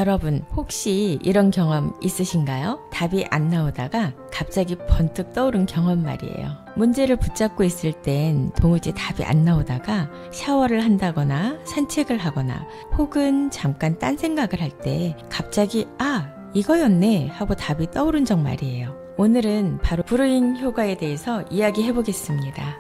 여러분 혹시 이런 경험 있으신가요? 답이 안 나오다가 갑자기 번뜩 떠오른 경험 말이에요. 문제를 붙잡고 있을 땐 도무지 답이 안 나오다가 샤워를 한다거나 산책을 하거나 혹은 잠깐 딴 생각을 할 때 갑자기 이거였네 하고 답이 떠오른 적 말이에요. 오늘은 바로 브루잉 효과에 대해서 이야기해 보겠습니다.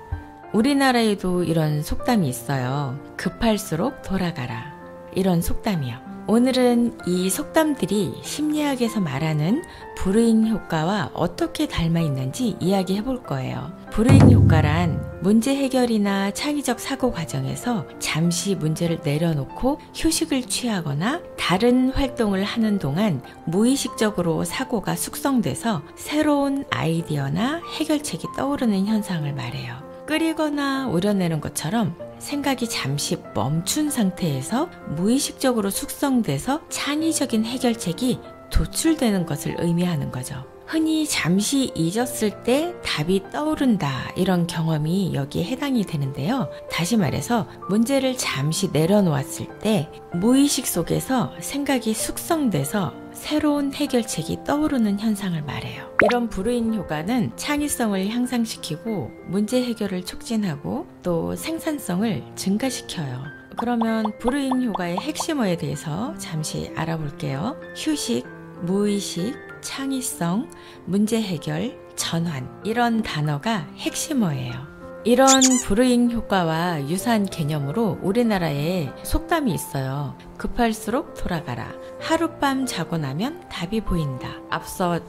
우리나라에도 이런 속담이 있어요. 급할수록 돌아가라. 이런 속담이요. 오늘은 이 속담들이 심리학에서 말하는 브루잉 효과와 어떻게 닮아 있는지 이야기해 볼 거예요. 브루잉 효과란 문제 해결이나 창의적 사고 과정에서 잠시 문제를 내려놓고 휴식을 취하거나 다른 활동을 하는 동안 무의식적으로 사고가 숙성돼서 새로운 아이디어나 해결책이 떠오르는 현상을 말해요. 끓이거나 우려내는 것처럼 생각이 잠시 멈춘 상태에서 무의식적으로 숙성돼서 창의적인 해결책이 도출되는 것을 의미하는 거죠. 흔히 잠시 잊었을 때 답이 떠오른다 이런 경험이 여기에 해당이 되는데요. 다시 말해서 문제를 잠시 내려놓았을 때 무의식 속에서 생각이 숙성돼서 새로운 해결책이 떠오르는 현상을 말해요. 이런 브루잉 효과는 창의성을 향상시키고 문제 해결을 촉진하고 또 생산성을 증가시켜요. 그러면 브루잉 효과의 핵심어에 대해서 잠시 알아볼게요. 휴식, 무의식, 창의성, 문제 해결, 전환 이런 단어가 핵심어예요. 이런 브루잉 효과와 유사한 개념으로 우리나라에 속담이 있어요. 급할수록 돌아가라. 하룻밤 자고 나면 답이 보인다. 앞서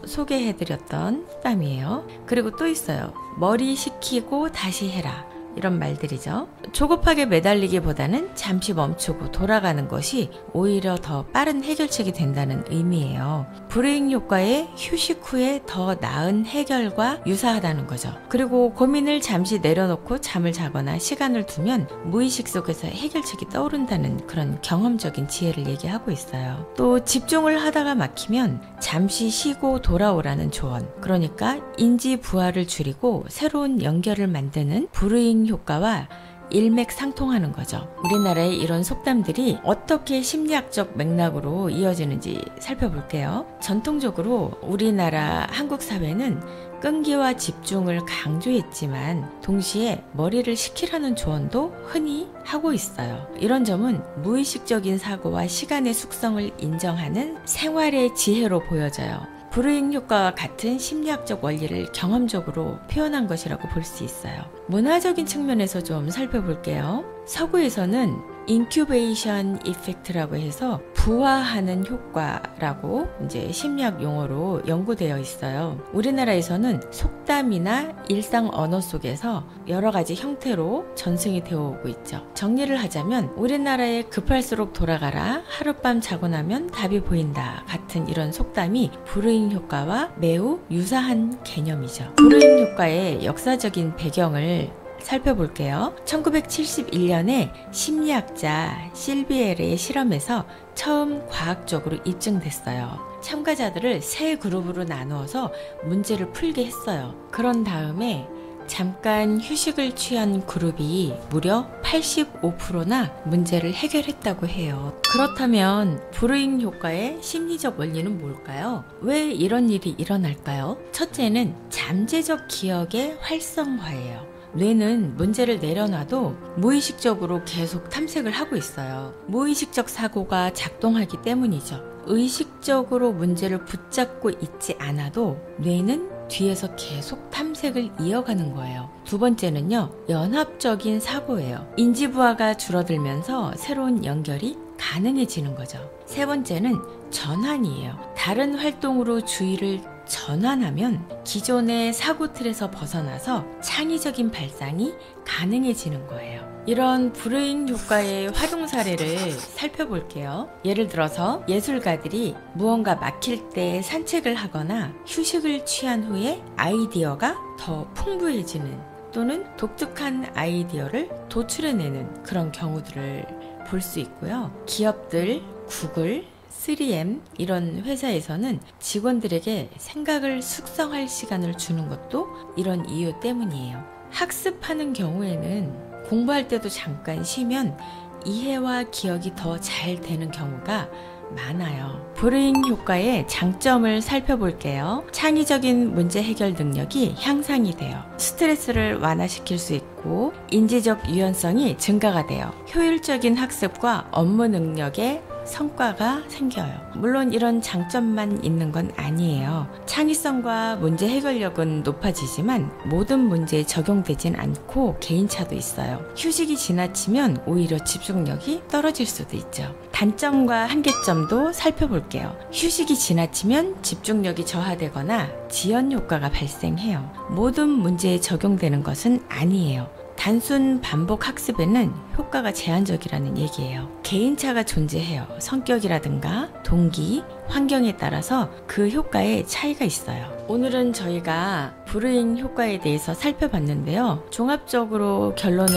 소개해드렸던 속담이에요. 그리고 또 있어요. 머리 식히고 다시 해라. 이런 말들이죠. 조급하게 매달리기보다는 잠시 멈추고 돌아가는 것이 오히려 더 빠른 해결책이 된다는 의미예요. 브루잉 효과의 휴식 후에 더 나은 해결과 유사하다는 거죠. 그리고 고민을 잠시 내려놓고 잠을 자거나 시간을 두면 무의식 속에서 해결책이 떠오른다는 그런 경험적인 지혜를 얘기하고 있어요. 또 집중을 하다가 막히면 잠시 쉬고 돌아오라는 조언. 그러니까 인지 부하를 줄이고 새로운 연결을 만드는 브루잉 효과와 일맥상통하는 거죠. 우리나라의 이런 속담들이 어떻게 심리학적 맥락으로 이어지는지 살펴볼게요. 전통적으로 우리나라 한국 사회는 끈기와 집중을 강조했지만 동시에 머리를 식히라는 조언도 흔히 하고 있어요. 이런 점은 무의식적인 사고와 시간의 숙성을 인정하는 생활의 지혜로 보여져요. 브루잉 효과와 같은 심리학적 원리를 경험적으로 표현한 것이라고 볼 수 있어요. 문화적인 측면에서 좀 살펴볼게요. 서구에서는 인큐베이션 이펙트라고 해서 부화하는 효과라고 이제 심리학 용어로 연구되어 있어요. 우리나라에서는 속담이나 일상 언어 속에서 여러 가지 형태로 전승이 되어 오고 있죠. 정리를 하자면 우리나라에 급할수록 돌아가라, 하룻밤 자고 나면 답이 보인다 같은 이런 속담이 브루잉 효과와 매우 유사한 개념이죠. 브루잉 효과의 역사적인 배경을 살펴볼게요. 1971년에 심리학자 실비에르의 실험에서 처음 과학적으로 입증됐어요. 참가자들을 세 그룹으로 나누어서 문제를 풀게 했어요. 그런 다음에 잠깐 휴식을 취한 그룹이 무려 85%나 문제를 해결했다고 해요. 그렇다면 브루잉 효과의 심리적 원리는 뭘까요? 왜 이런 일이 일어날까요? 첫째는 잠재적 기억의 활성화예요. 뇌는 문제를 내려놔도 무의식적으로 계속 탐색을 하고 있어요. 무의식적 사고가 작동하기 때문이죠. 의식적으로 문제를 붙잡고 있지 않아도 뇌는 뒤에서 계속 탐색을 이어가는 거예요. 두 번째는요, 연합적인 사고예요. 인지부하가 줄어들면서 새로운 연결이 가능해지는 거죠. 세 번째는 전환이에요. 다른 활동으로 주의를 전환하면 기존의 사고 틀에서 벗어나서 창의적인 발상이 가능해지는 거예요. 이런 브루잉 효과의 활용 사례를 살펴볼게요. 예를 들어서 예술가들이 무언가 막힐 때 산책을 하거나 휴식을 취한 후에 아이디어가 더 풍부해지는 또는 독특한 아이디어를 도출해내는 그런 경우들을 볼 수 있고요. 기업들, 구글, 3M 이런 회사에서는 직원들에게 생각을 숙성할 시간을 주는 것도 이런 이유 때문이에요. 학습하는 경우에는 공부할 때도 잠깐 쉬면 이해와 기억이 더 잘 되는 경우가 많아요. 브루잉 효과의 장점을 살펴볼게요. 창의적인 문제 해결 능력이 향상이 돼요. 스트레스를 완화시킬 수 있고 인지적 유연성이 증가가 돼요. 효율적인 학습과 업무 능력에 성과가 생겨요. 물론 이런 장점만 있는 건 아니에요. 창의성과 문제 해결력은 높아지지만 모든 문제에 적용되진 않고 개인차도 있어요. 휴식이 지나치면 오히려 집중력이 떨어질 수도 있죠. 단점과 한계점도 살펴볼게요. 휴식이 지나치면 집중력이 저하되거나 지연 효과가 발생해요. 모든 문제에 적용되는 것은 아니에요. 단순 반복 학습에는 효과가 제한적이라는 얘기예요. 개인차가 존재해요. 성격이라든가 동기, 환경에 따라서 그 효과에 차이가 있어요. 오늘은 저희가 브루잉 효과에 대해서 살펴봤는데요. 종합적으로 결론을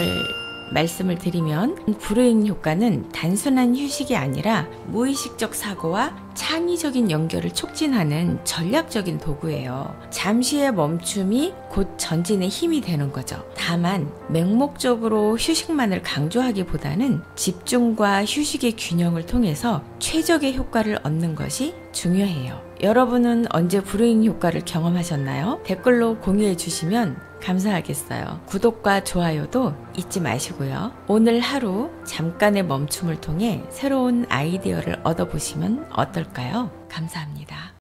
말씀을 드리면 브루잉 효과는 단순한 휴식이 아니라 무의식적 사고와 창의적인 연결을 촉진하는 전략적인 도구예요. 잠시의 멈춤이 곧 전진의 힘이 되는 거죠. 다만 맹목적으로 휴식만을 강조하기보다는 집중과 휴식의 균형을 통해서 최적의 효과를 얻는 것이 중요해요. 여러분은 언제 브루잉 효과를 경험하셨나요? 댓글로 공유해 주시면 감사하겠어요. 구독과 좋아요도 잊지 마시고요. 오늘 하루 잠깐의 멈춤을 통해 새로운 아이디어를 얻어보시면 어떨까요? 감사합니다.